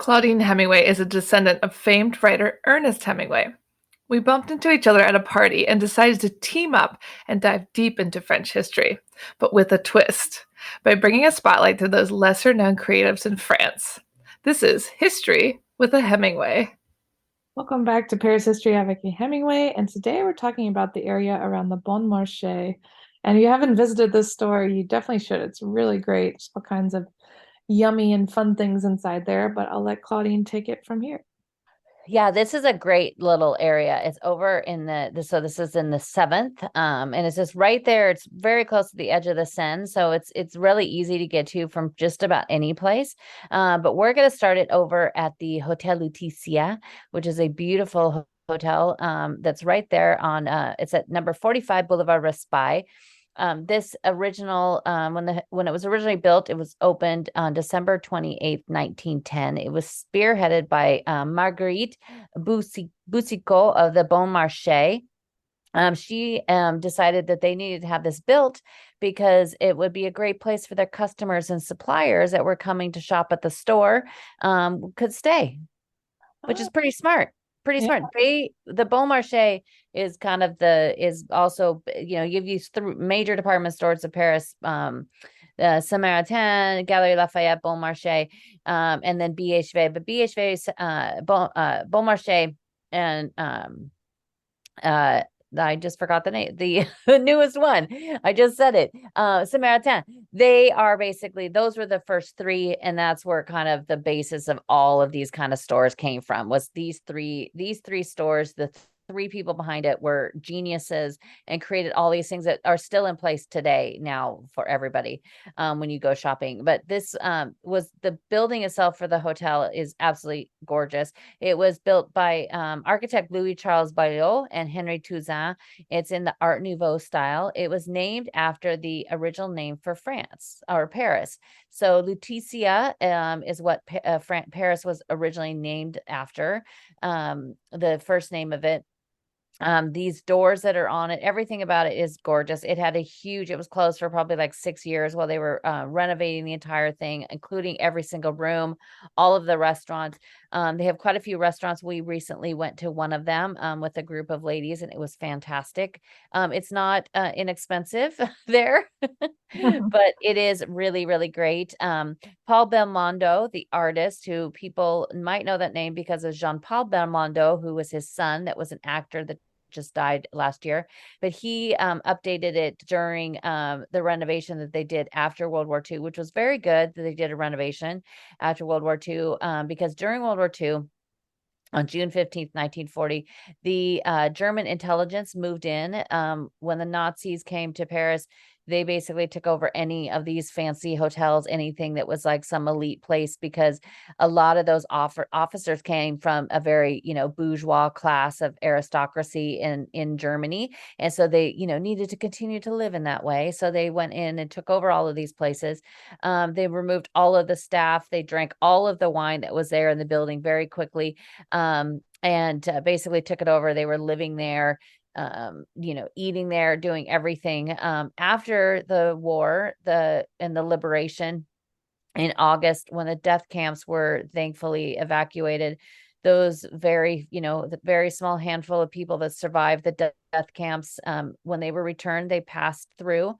Claudine Hemingway is a descendant of famed writer Ernest Hemingway. We bumped into each other at a party and decided to team up and dive deep into French history, but with a twist, by bringing a spotlight to those lesser known creatives in France. This is History with a Hemingway. Welcome back to Paris History Avec Hemingway, and today we're talking about the area around the Bon Marché. And if you haven't visited this store, you definitely should. It's really great. Just all kinds of yummy and fun things inside there, but I'll let Claudine take it from here. Yeah, this is a great little area. It's over in so this is in the seventh, and it's just right there. It's very close to the edge of the Seine, so it's really easy to get to from just about any place. But we're going to start it over at the Hotel Lutetia, which is a beautiful hotel that's right there on it's at number 45 Boulevard Raspail. This original, when it was originally built, it was opened on December 28th, 1910. It was spearheaded by Marguerite Boussicot of the Bon Marché. She decided that they needed to have this built because it would be a great place for their customers and suppliers that were coming to shop at the store could stay, which is Oh, pretty smart. Pretty yeah. smart. The Bon Marché is kind of is also, you've used through major department stores of Paris, Saint-Martin, Galerie Lafayette, Bon Marché, and then BHV. But BHV, Bon Marché, and I just forgot the name, the newest one. I just said it. Saint-Martin. They are basically, those were the first three, and that's where kind of the basis of all of these kind of stores came from, was these three stores. The three people behind it were geniuses and created all these things that are still in place today now for everybody when you go shopping. But this was the building itself for the hotel is absolutely gorgeous. It was built by architect Louis Charles Bayot and Henry Touzin. It's in the Art Nouveau style. It was named after the original name for France or Paris. So Lutetia is what Paris was originally named after, the first name of it. These doors that are on it, everything about it is gorgeous. It was closed for probably like 6 years while they were renovating the entire thing, including every single room, all of the restaurants. They have quite a few restaurants. We recently went to one of them with a group of ladies, and it was fantastic. It's not inexpensive there, but it is really, really great. Paul Belmondo, the artist, who people might know that name because of Jean-Paul Belmondo, who was his son, that was an actor that just died last year, but he updated it during the renovation that they did after World War II, which was very good that they did a renovation after World War II, because during World War II, on June 15th, 1940, the German intelligence moved in. When the Nazis came to Paris, they basically took over any of these fancy hotels, anything that was like some elite place, because a lot of those officers came from a very, bourgeois class of aristocracy in Germany. And so they, needed to continue to live in that way. So they went in and took over all of these places. They removed all of the staff. They drank all of the wine that was there in the building very quickly, and basically took it over. They were living there, eating there, doing everything. After the war, and the liberation in August, when the death camps were thankfully evacuated, those the very small handful of people that survived the death camps, when they were returned, they passed through.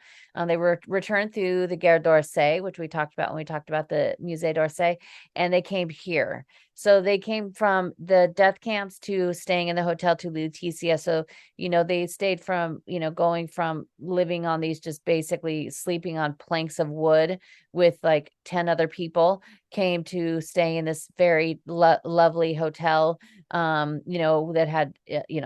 They were returned through the Gare d'Orsay, which we talked about when we talked about the Musée d'Orsay, and they came here. So they came from the death camps to staying in the hotel to Lutetia. So, they stayed from, going from living on these, just basically sleeping on planks of wood with like 10 other people, came to stay in this very lovely hotel, that had,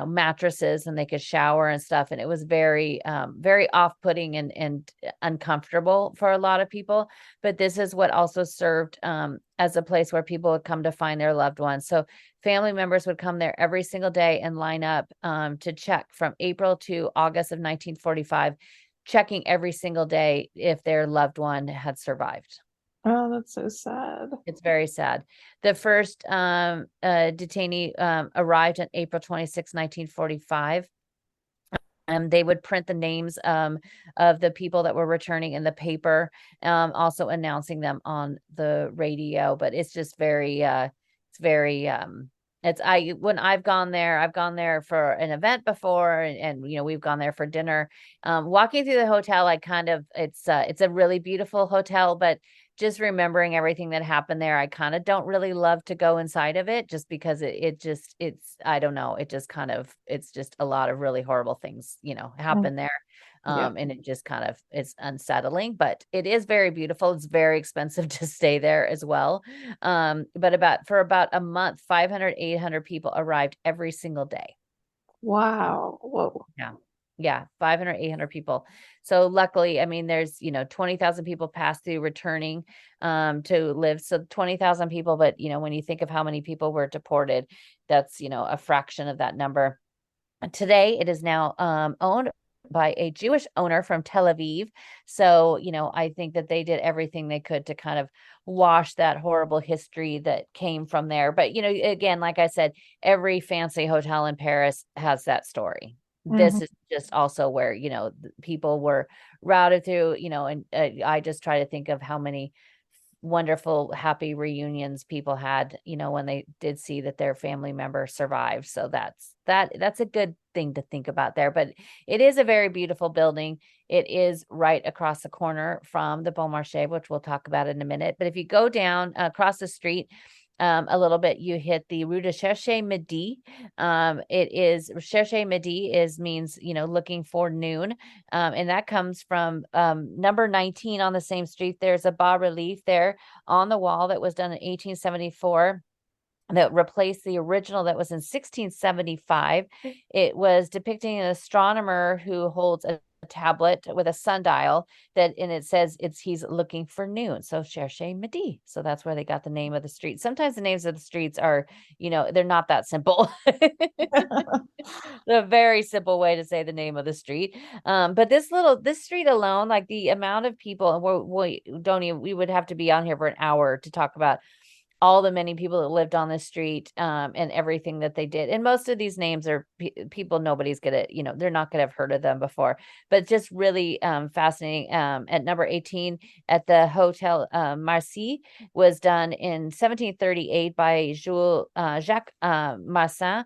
mattresses, and they could shower and stuff. And it was very, very off-putting and uncomfortable for a lot of people. But this is what also served as a place where people would come to find their loved ones. So family members would come there every single day and line up to check from April to August of 1945, checking every single day if their loved one had survived. Oh, that's so sad. It's very sad. The first detainee arrived on April 26, 1945. And they would print the names of the people that were returning in the paper, also announcing them on the radio. But it's just very It's very it's when I've gone there for an event before, and you know, we've gone there for dinner. Walking through the hotel, I kind of it's a really beautiful hotel, but just remembering everything that happened there, I kind of don't really love to go inside of it, just because it's I don't know, it just kind of, it's just a lot of really horrible things, you know, Mm. happen there. Yeah. And it just kind of is unsettling, but it is very beautiful. It's very expensive to stay there as well. But for about a month, 500, 800 people arrived every single day. Wow. Whoa. Yeah. Yeah, 500, 800 people. So luckily, I mean, there's, you know, 20,000 people pass through returning to live. So 20,000 people, but you know, when you think of how many people were deported, that's, you know, a fraction of that number. Today, it is now owned by a Jewish owner from Tel Aviv. So, you know, I think that they did everything they could to kind of wash that horrible history that came from there. But, you know, again, like I said, every fancy hotel in Paris has that story. This Mhm. is just also where, you know, people were routed through, you know, and I just try to think of how many wonderful, happy reunions people had, you know, when they did see that their family member survived. So that's a good thing to think about there. But it is a very beautiful building. It is right across the corner from the Bon Marché, which we'll talk about in a minute. But if you go down across the street, a little bit, you hit the Rue de Cherche Midi. It is Cherche Midi means, you know, looking for noon. And that comes from number 19 on the same street. There's a bas relief there on the wall that was done in 1874 that replaced the original that was in 1675. It was depicting an astronomer who holds a tablet with a sundial and it says he's looking for noon. So Cherche Midi. So that's where they got the name of the street. Sometimes the names of the streets are, you know, they're not that simple. A very simple way to say the name of the street. But this street alone, like the amount of people, and we would have to be on here for an hour to talk about all the many people that lived on this street, and everything that they did. And most of these names are people nobody's gonna, you know, they're not gonna have heard of them before, but just really fascinating. At number 18 at the Hotel Marcy was done in 1738 by Jacques Massin.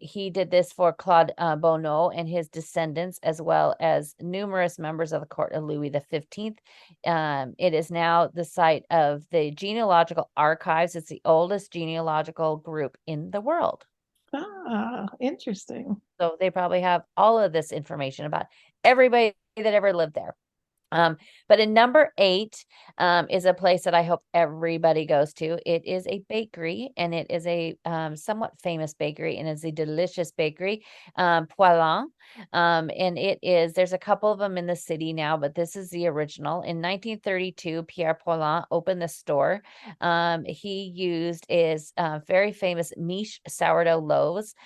He did this for Claude Bonneau and his descendants, as well as numerous members of the court of Louis XV. It is now the site of the genealogical archives. It's the oldest genealogical group in the world. Ah, interesting. So they probably have all of this information about everybody that ever lived there. But in number 8 is a place that I hope everybody goes to. It is a bakery, and it is a somewhat famous bakery, and it's a delicious bakery, Poilin. And there's a couple of them in the city now, but this is the original. In 1932, Pierre Poilin opened the store. He used his very famous Miche sourdough loaves.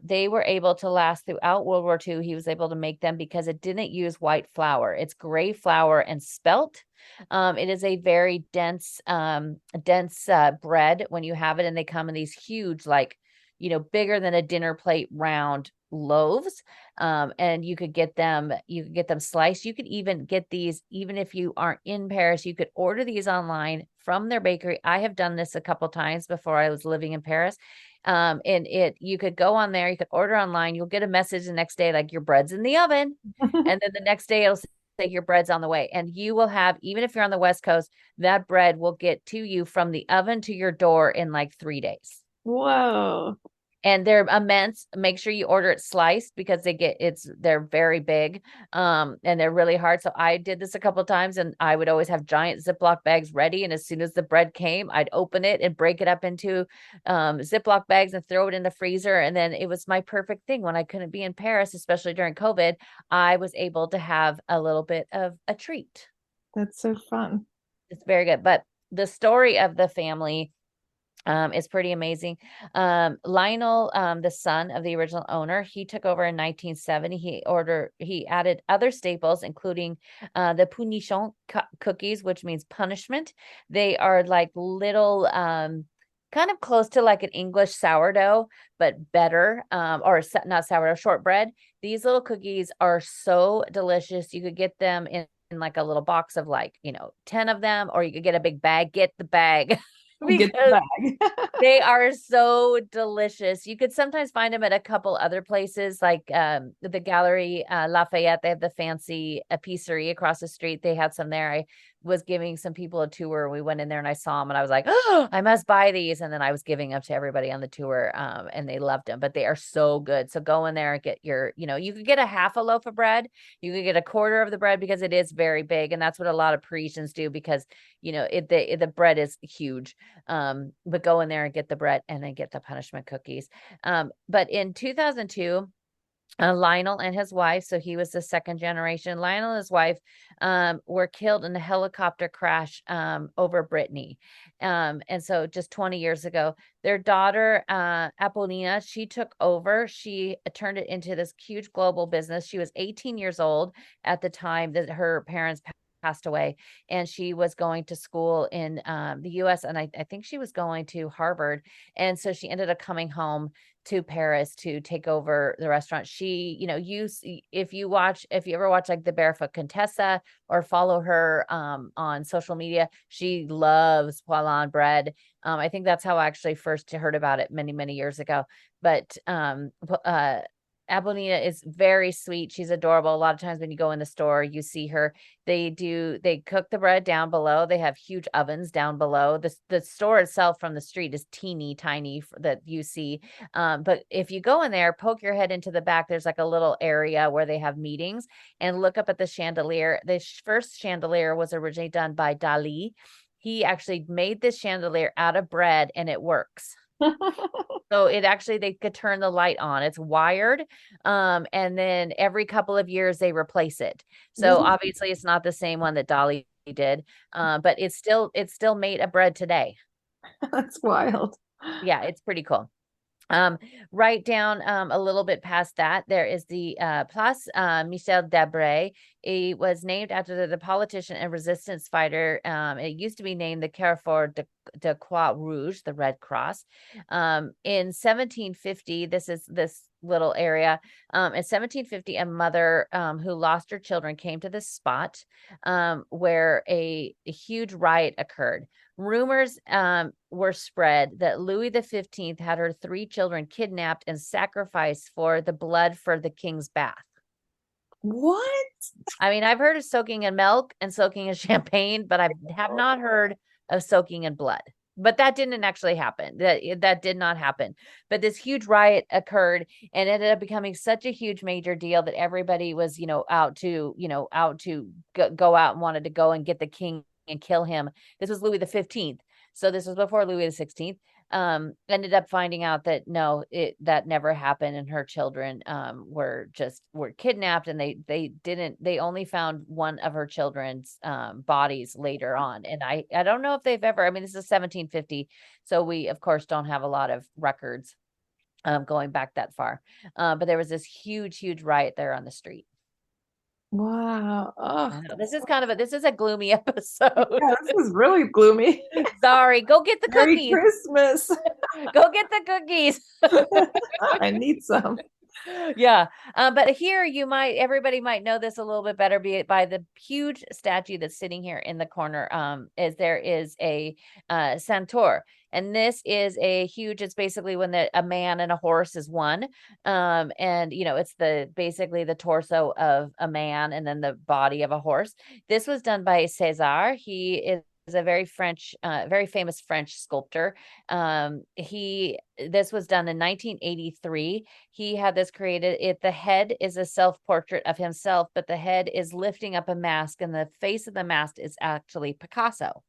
They were able to last throughout World War II. He was able to make them because it didn't use white flour. It's gray flour and spelt. It is a very dense bread when you have it, and they come in these huge, like, you know, bigger than a dinner plate round loaves. And you could get them sliced. You could even get these, even if you aren't in Paris, you could order these online from their bakery. I have done this a couple times before I was living in Paris. And you could go on there, you could order online, you'll get a message the next day like your bread's in the oven, and then the next day it'll say your bread's on the way, and you will have, even if you're on the West Coast, that bread will get to you from the oven to your door in like 3 days. Whoa. And they're immense. Make sure you order it sliced because they're very big, and they're really hard. So I did this a couple of times, and I would always have giant Ziploc bags ready. And as soon as the bread came, I'd open it and break it up into Ziploc bags and throw it in the freezer. And then it was my perfect thing when I couldn't be in Paris, especially during COVID. I was able to have a little bit of a treat. That's so fun. It's very good. But the story of the family is pretty amazing. Lionel, the son of the original owner, he took over in 1970. He added other staples, including the punichon cookies, which means punishment. They are like little, kind of close to like an English sourdough, but better, or not sourdough, shortbread. These little cookies are so delicious. You could get them in like a little box of, like, you know, 10 of them, or you could get a big bag. Get the bag. Get the because bag. they are so delicious. You could sometimes find them at a couple other places, like the Gallery Lafayette. They have the fancy épicerie across the street. They had some there. I was giving some people a tour. We went in there and I saw them and I was like, oh, I must buy these. And then I was giving them to everybody on the tour, and they loved them. But they are so good. So go in there and get your, you could get a half a loaf of bread. You could get a quarter of the bread because it is very big, and that's what a lot of Parisians do because the bread is huge. But go in there and get the bread and then get the punishment cookies. But in 2002, Lionel and his wife, so he was the second generation. Lionel and his wife were killed in a helicopter crash over Brittany. And so just 20 years ago, their daughter, Apollina, she took over. She turned it into this huge global business. She was 18 years old at the time that her parents passed away, and she was going to school in the US, and I think she was going to Harvard. And so she ended up coming home to Paris to take over the restaurant. She, if you ever watch like the Barefoot Contessa or follow her on social media, she loves poêlon bread. I think that's how I actually first heard about it many, many years ago. But Abonita is very sweet. She's adorable. A lot of times when you go in the store, you see her. They cook the bread down below. They have huge ovens down below. The store itself from the street is teeny tiny that you see. But if you go in there, poke your head into the back, there's like a little area where they have meetings, and look up at the chandelier. The first chandelier was originally done by Dali. He actually made this chandelier out of bread, and it works. So they could turn the light on. It's wired. And then every couple of years they replace it. So obviously it's not the same one that Dolly did. But it's still made of bread today. That's wild. Yeah, it's pretty cool. Right down a little bit past that, there is the Place Michel Debré. It was named after the politician and resistance fighter. It used to be named the Carrefour de Croix Rouge, the Red Cross. In 1750, this is this little area. In 1750, a mother who lost her children came to this spot where a huge riot occurred. Rumors were spread that Louis XV had her 3 children kidnapped and sacrificed for the blood for the king's bath. What? I mean, I've heard of soaking in milk and soaking in champagne, but I have not heard of soaking in blood. But that didn't actually happen. That did not happen. But this huge riot occurred and ended up becoming such a huge major deal that everybody was, out to go out and wanted to go and get the king and kill him. This was Louis XV. So this was before Louis XVI. Ended up finding out that no, that never happened, and her children were kidnapped, and they only found one of her children's bodies later on. And I don't know if they've ever, I mean, this is 1750, so we of course don't have a lot of records going back that far. But there was this huge riot there on the street. Wow. Oh, This is a gloomy episode. yeah, this is really gloomy. Sorry, go get the Merry cookies. Christmas. Go get the cookies. I need some. Yeah. But here everybody might know this a little bit better by the huge statue that's sitting here in the corner. Is there is a centaur. And this is it's basically when a man and a horse is one. And it's basically the torso of a man and then the body of a horse. This was done by César. He is a very famous French sculptor. This was done in 1983. He had this created. The head is a self-portrait of himself, but the head is lifting up a mask, and the face of the mask is actually Picasso.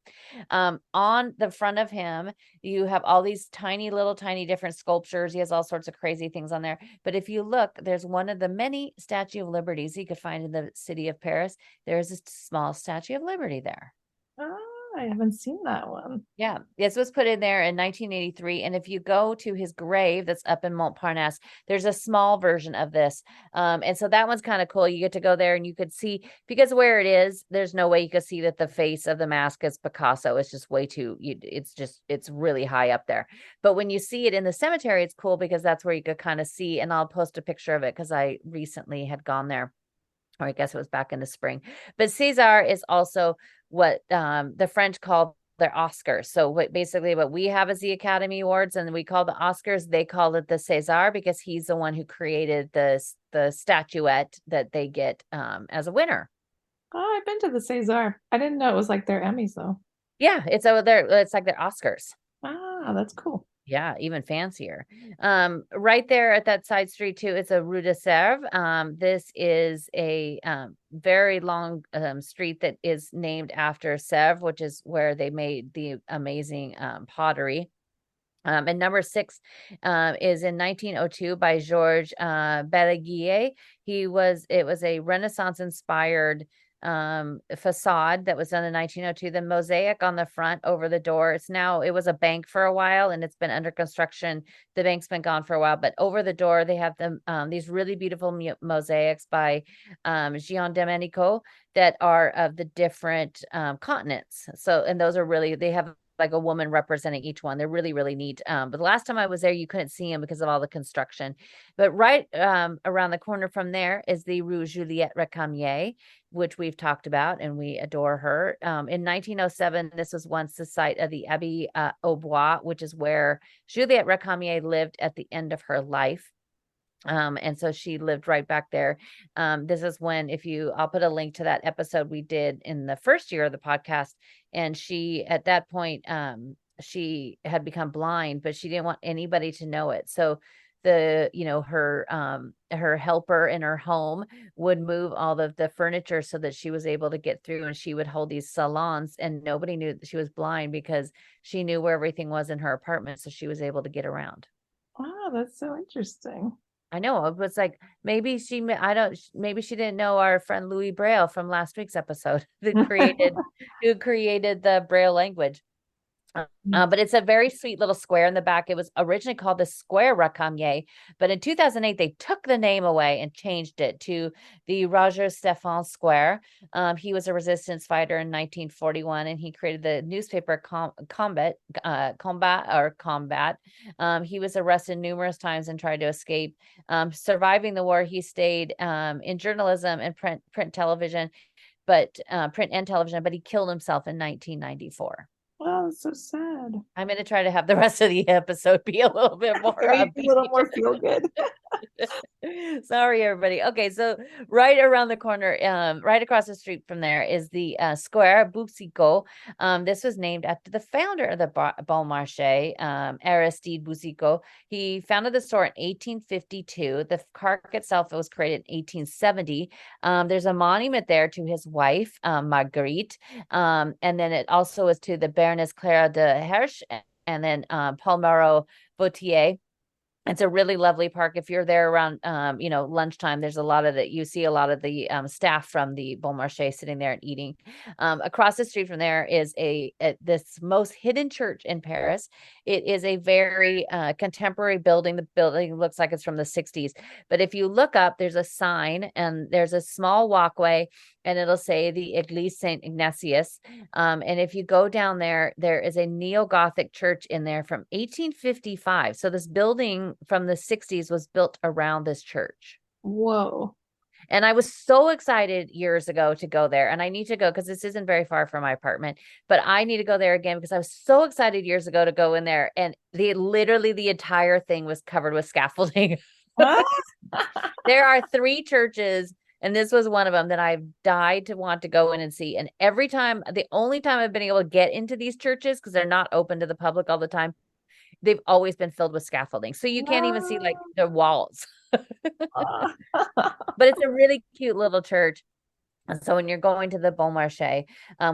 On the front of him, you have all these tiny different sculptures. He has all sorts of crazy things on there. But if you look, there's one of the many Statue of Liberties you could find in the city of Paris. There's a small Statue of Liberty there. Oh, I haven't seen that one. Yeah, this was put in there in 1983. And if you go to his grave that's up in Montparnasse, there's a small version of this. And so that one's kind of cool. You get to go there and you could see, because where it is, there's no way you could see that the face of the mask is Picasso. It's just way too, it's really high up there. But when you see it in the cemetery, it's cool because that's where you could kind of see, and I'll post a picture of it because I recently had gone there. Or I guess it was back in the spring. But César is also what the French call their Oscars. So what we have is the Academy Awards, and we call the Oscars, they call it the César, because he's the one who created the statuette that they get as a winner. Oh, I've been to the César. I didn't know it was like their Emmys though. Yeah, it's over there. It's like their Oscars. Ah, that's cool. Yeah, even fancier. Right there at that side street too, it's a Rue de Sèvres. This is a very long street that is named after Sèvres, which is where they made the amazing pottery. And number 6 is in 1902 by Georges Balaguier. It was a Renaissance inspired facade that was done in 1902. The mosaic on the front over the door, it was a bank for a while and it's been under construction. The bank's been gone for a while, but over the door they have these really beautiful mosaics by Gian Domenico that are of the different continents. So, and those are really, they have like a woman representing each one. They're really, really neat. But the last time I was there, you couldn't see them because of all the construction. But right around the corner from there is the Rue Juliette Recamier, which we've talked about, and we adore her. In 1907, this was once the site of the Abbey aux Bois, which is where Juliette Recamier lived at the end of her life. And so she lived right back there. This is when, I'll put a link to that episode we did in the first year of the podcast. And she, at that point, she had become blind, but she didn't want anybody to know it. So her helper in her home would move all of the furniture so that she was able to get through, and she would hold these salons, and nobody knew that she was blind because she knew where everything was in her apartment. So she was able to get around. Wow, that's so interesting. I know. It was like, maybe she didn't know our friend Louis Braille from last week's episode who created the Braille language. But it's a very sweet little square in the back. It was originally called the Square Recamier, but in 2008, they took the name away and changed it to the Roger Stephan Square. He was a resistance fighter in 1941, and he created the newspaper Combat. He was arrested numerous times and tried to escape. Surviving the war, he stayed in journalism and print television, but he killed himself in 1994. Wow, that's so sad. I'm going to try to have the rest of the episode be a little bit more a little more feel good. Sorry, everybody. Okay, so right around the corner, right across the street from there is the Square Boucicaut. This was named after the founder of the Bon Marché, Aristide Boucicaut. He founded the store in 1852. The park itself was created in 1870. There's a monument there to his wife, Marguerite, and then it also is to the Baroness Clara de Hersch, and then Paul Moreau Vautier. It's a really lovely park. If you're there around, lunchtime, there's you see a lot of the staff from the Bon Marché sitting there and eating. Across the street from there is this most hidden church in Paris. It is a very contemporary building. The building looks like it's from the 60s. But if you look up, there's a sign and there's a small walkway, and it'll say the Église Saint Ignatius. And if you go down there, there is a neo-Gothic church in there from 1855. So this building from the 60s was built around this church. Whoa. And I was so excited years ago to go there. And I need to go because this isn't very far from my apartment, but I need to go there again because I was so excited years ago to go in there. And literally the entire thing was covered with scaffolding. There are 3 churches, and this was one of them that I've died to want to go in and see. And the only time I've been able to get into these churches, because they're not open to the public all the time, they've always been filled with scaffolding. So you can't even see like the walls. But it's a really cute little church. And so when you're going to the Bon Marché,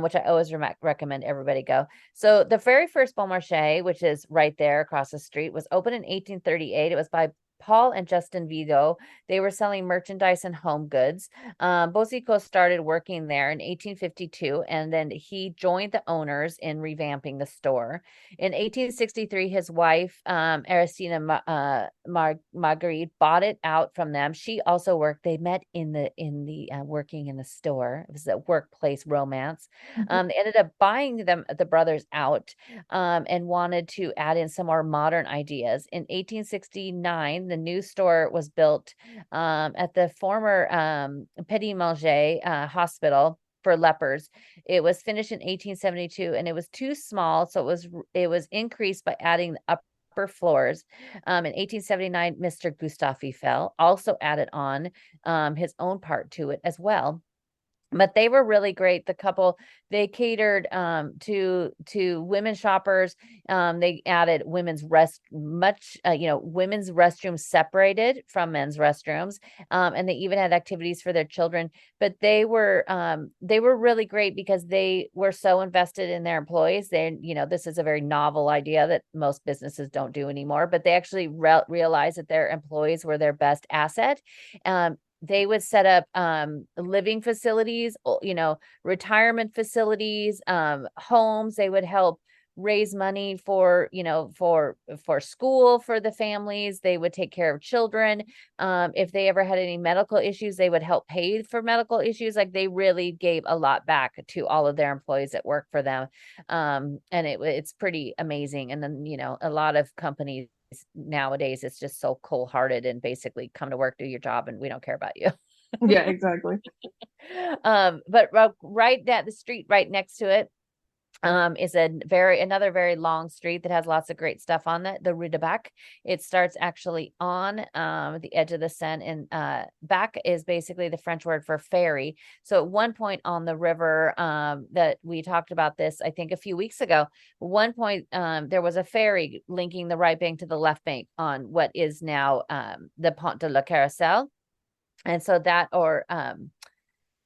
which I always recommend everybody go. So the very first Bon Marché, which is right there across the street, was opened in 1838. It was by Paul and Justin Vido. They were selling merchandise and home goods. Boucicaut started working there in 1852, and then he joined the owners in revamping the store. In 1863, his wife, Aristide Marguerite, bought it out from them. She also worked. They met in the working in the store. It was a workplace romance. They ended up buying the brothers out and wanted to add in some more modern ideas. In 1869, the new store was built at the former Petit Manger hospital for lepers. It was finished in 1872, and it was too small, so it was increased by adding the upper floors. In 1879, Mr. Gustave Eiffel also added on his own part to it as well. But they were really great. The couple, they catered to women shoppers. They added women's women's restrooms separated from men's restrooms, and they even had activities for their children. But they were really great because they were so invested in their employees. This is a very novel idea that most businesses don't do anymore, but they actually realized that their employees were their best asset. They would set up living facilities, retirement facilities, homes. They would help raise money for school for the families. They would take care of children. If they ever had any medical issues, they would help pay for medical issues. Like, they really gave a lot back to all of their employees that work for them. And it's pretty amazing. And then, a lot of companies nowadays, it's just so cold-hearted and basically come to work, do your job, and we don't care about you. Yeah, exactly. But right down the street right next to it is another very long street that has lots of great stuff on it, the Rue de Bac. It starts actually on the edge of the Seine, and bac is basically the French word for ferry. So at one point on the river, that we talked about this, I think a few weeks ago, at one point there was a ferry linking the right bank to the left bank on what is now the Pont de la Carousel. And so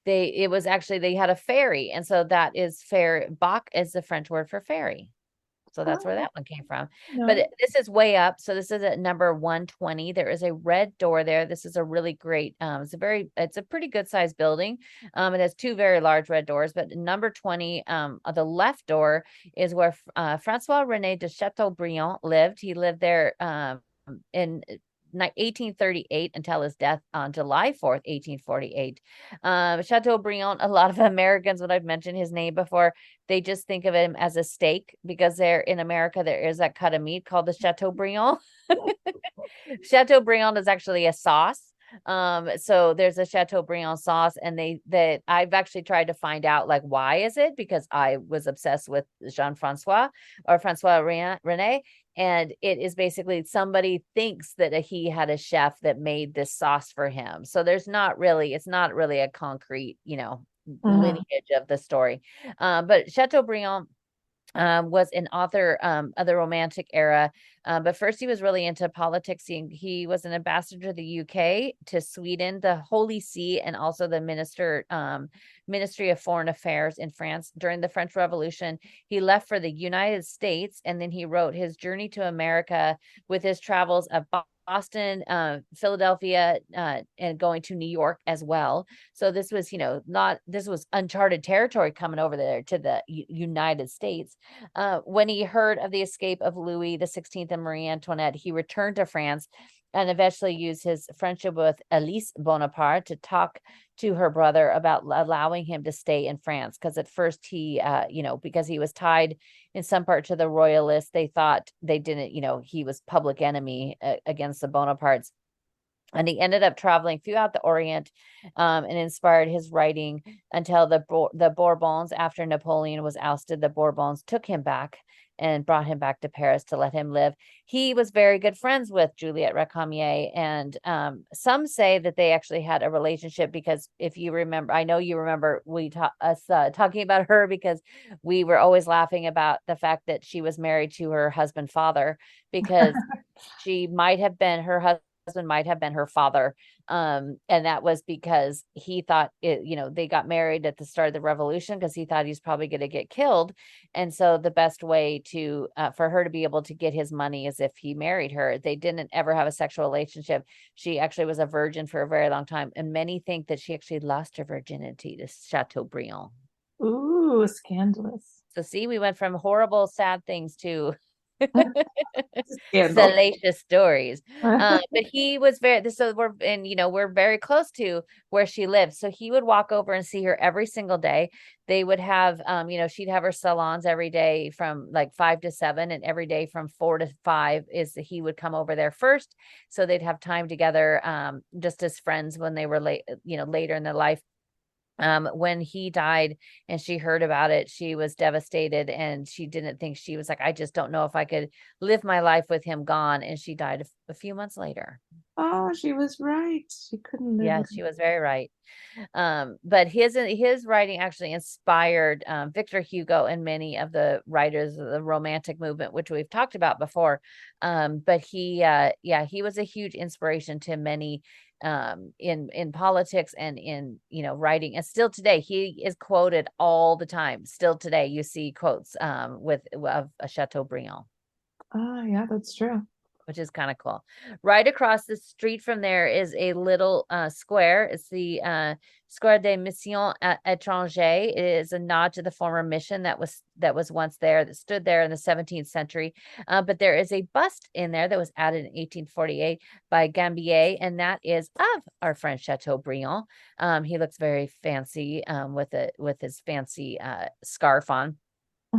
they had a ferry, and so that is bac is the French word for ferry. So that's where that one came from. No. But this is way up. So this is at number 120. There is a red door there. This is a really great, it's a pretty good sized building. It has two very large red doors, but number 20, the left door is where Francois René de Chateaubriand lived. He lived there in 1838 until his death on July 4th, 1848. Chateaubriand, a lot of Americans, when I've mentioned his name before, they just think of him as a steak, because in America, there is that cut of meat called the Chateaubriand. Chateaubriand is actually a sauce. So there's a Chateaubriand sauce, and I've actually tried to find out, like, why is it? Because I was obsessed with Jean-Francois or Francois René, and it is basically somebody thinks that he had a chef that made this sauce for him. So it's not really a concrete, lineage of the story. But Chateaubriand was an author of the Romantic era. But first, he was really into politics. He was an ambassador to the UK, to Sweden, the Holy See, and also the Ministry of Foreign Affairs in France during the French Revolution. He left for the United States, and then he wrote his journey to America with his travels of Boston, Philadelphia, and going to New York as well. So this was, this was uncharted territory coming over there to the United States. When he heard of the escape of Louis XVI and Marie Antoinette, he returned to France and eventually used his friendship with Elise Bonaparte to talk to her brother about allowing him to stay in France. Because at first he, because he was tied in some part to the royalists, they thought they didn't, he was public enemy against the Bonapartes. And he ended up traveling throughout the Orient and inspired his writing until the Bourbons, after Napoleon was ousted, the Bourbons took him back and brought him back to Paris to let him live. He was very good friends with Juliette Recamier, and some say that they actually had a relationship, because if you remember, I know you remember us talking about her, because we were always laughing about the fact that she was married to her husband's father, because she might have been her husband might have been her father. And that was because he thought they got married at the start of the revolution because he thought he's probably going to get killed. And so the best way to for her to be able to get his money is if he married her. They didn't ever have a sexual relationship. She actually was a virgin for a very long time. And many think that she actually lost her virginity to Chateaubriand. Ooh, scandalous. So see, we went from horrible, sad things to Scandal. salacious stories. But he was we're very close to where she lived. So he would walk over and see her every single day. They would have, she'd have her salons every day from like 5 to 7, and every day from 4 to 5 he would come over there first. So they'd have time together, just as friends when they were later in their life. when he died and she heard about it, she was devastated, and she didn't think, she was like, I just don't know if I could live my life with him gone. And she died a few months later. Oh, she was right. She couldn't live Yeah, with she was very right. But his writing actually inspired Victor Hugo and many of the writers of the Romantic movement, which we've talked about before. But he was a huge inspiration to many in politics and in writing. And still today, he is quoted all the time. Still today, you see quotes of a Chateaubriand, Ah, yeah, that's true. which is kind of cool. Right across the street from there is a little square. It's the Square des Missions Étrangères. It is a nod to the former mission that was once there, that stood there in the 17th century. But there is a bust in there that was added in 1848 by Gambier, and that is of our friend Chateaubriand. He looks very fancy with his fancy scarf on.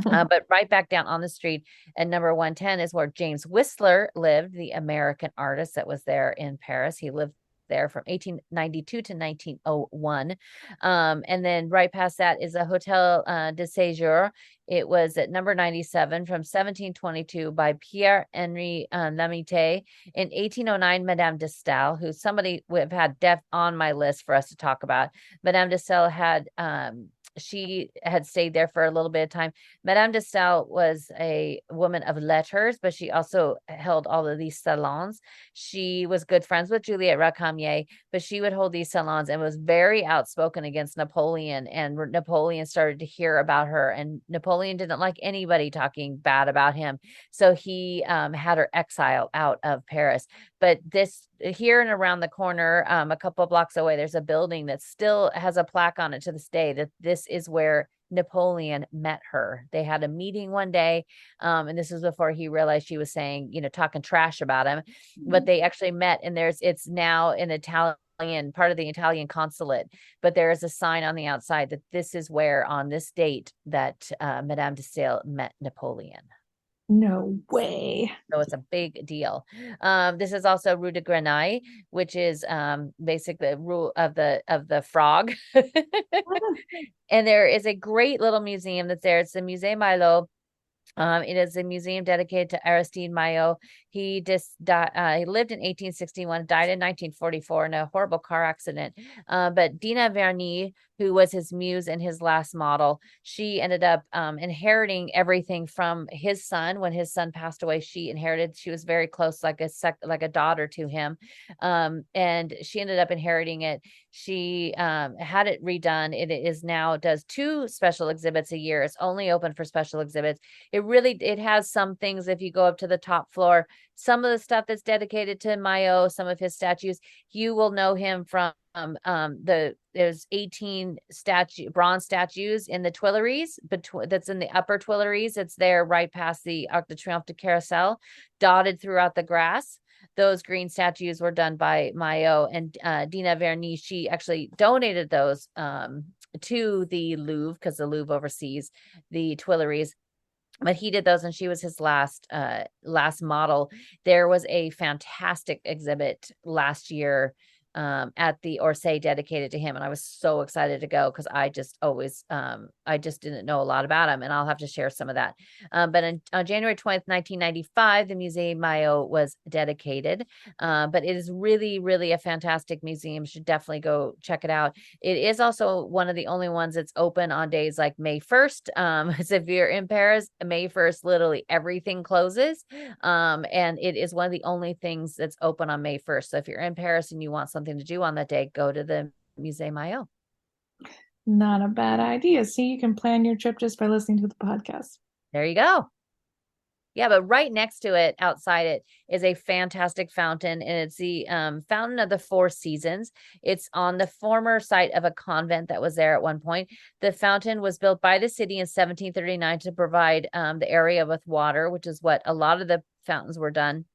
But right back down on the street at number 110 is where James Whistler lived, the American artist that was there in Paris. He lived there from 1892 to 1901. And then right past that is a Hotel de Séjour. It was at number 97 from 1722 by Pierre-Henri Lamité. In 1809, Madame de Stael, who somebody would have had on my list for us to talk about. Madame de Stael had she had stayed there for a little bit of time. Madame de Stael was a woman of letters, but she also held all of these salons. She was good friends with Juliette Recamier, but she would hold these salons and was very outspoken against Napoleon. And Napoleon started to hear about her, and Napoleon didn't like anybody talking bad about him. So he had her exiled out of Paris. But this here and around the corner, a couple of blocks away, there's a building that still has a plaque on it to this day that this is where Napoleon met her. They had a meeting one day, and this was before he realized she was saying, talking trash about him. But they actually met, and it's now an Italian part of the Italian consulate. But there is a sign on the outside that this is where, on this date, that Madame de Stael met Napoleon. No way. So it's a big deal. This is also Rue de Grenelle, which is basically the rule of the frog. And there is a great little museum that's there. It's the Musée Milo. It is a museum dedicated to Aristide Maillot. He he lived in 1861, died in 1944 in a horrible car accident. But Dina Verny, who was his muse and his last model, she ended up inheriting everything from his son. When his son passed away, she was very close, like a daughter to him. And she ended up inheriting it. She had it redone. It is now does 2 special exhibits a year. It's only open for special exhibits. It has some things. If you go up to the top floor, some of the stuff that's dedicated to Maillot, some of his statues, you will know him from there's 18 bronze statues in the Tuileries, that's in the upper Tuileries. It's there right past the Arc de Triomphe de Carousel, dotted throughout the grass. Those green statues were done by Maillot, and Dina Verny, she actually donated those to the Louvre, because the Louvre oversees the Tuileries. But he did those, and she was his last model. There was a fantastic exhibit last year at the Orsay dedicated to him, and I was so excited to go, because I just didn't know a lot about him, and I'll have to share some of that. But on January 20th, 1995, the Musée Maillot was dedicated. But it is really, really a fantastic museum. You should definitely go check it out. It is also one of the only ones that's open on days like May 1st. So if you're in Paris, May 1st, literally everything closes. And it is one of the only things that's open on May 1st. So if you're in Paris and you want something to do on that day, go to the Musée Maillot. Not a bad idea. See, you can plan your trip just by listening to the podcast. There you go. Yeah, but right next to it, outside it, is a fantastic fountain, and it's the Fountain of the Four Seasons. It's on the former site of a convent that was there at one point. The fountain was built by the city in 1739 to provide the area with water, which is what a lot of the fountains were done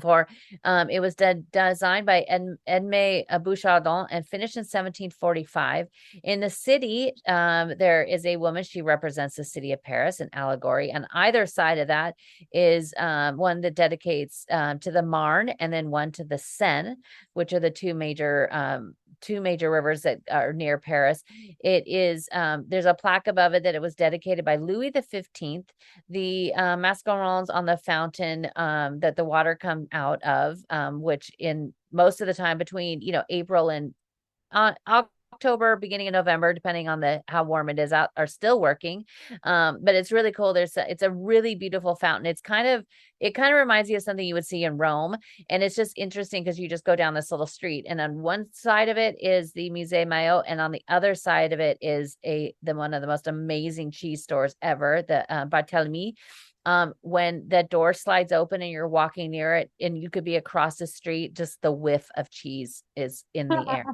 for. It was designed by Edmé Bouchardon and finished in 1745. In the city, there is a woman. She represents the city of Paris, an allegory. On either side of that is one that dedicates to the Marne, and then one to the Seine, which are the 2 major two major rivers that are near Paris. It is there's a plaque above it that it was dedicated by Louis the 15th. The mascarons on the fountain that the water come out of, which in most of the time between April and October, beginning of November, depending on how warm it is out, are still working. But it's really cool. It's a really beautiful fountain. It kind of reminds you of something you would see in Rome. And it's just interesting because you just go down this little street, and on one side of it is the Musée Maillot, and on the other side of it is one of the most amazing cheese stores ever, the Barthélemy. When that door slides open and you're walking near it, and you could be across the street, just the whiff of cheese is in the air.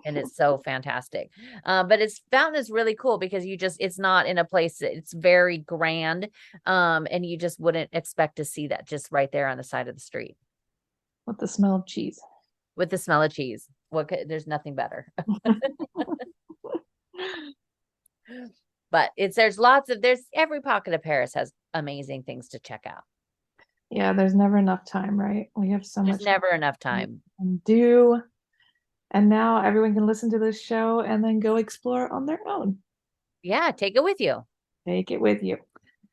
And it's so fantastic. But its fountain is really cool because it's not in a place it's very grand. And you just wouldn't expect to see that just right there on the side of the street. With the smell of cheese. With the smell of cheese. There's nothing better. But there's every pocket of Paris has amazing things to check out. Yeah, there's never enough time, right? We have so much. There's never enough time. And do. And now everyone can listen to this show and then go explore on their own. Yeah, take it with you. Take it with you.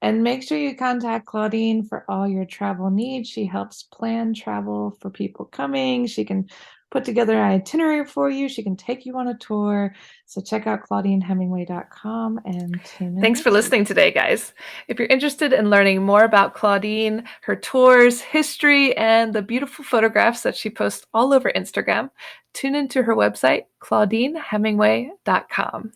And make sure you contact Claudine for all your travel needs. She helps plan travel for people coming. She can put together an itinerary for you. She can take you on a tour. So check out ClaudineHemingway.com and tune in. Thanks for listening today, guys. If you're interested in learning more about Claudine, her tours, history, and the beautiful photographs that she posts all over Instagram, tune into her website, ClaudineHemingway.com.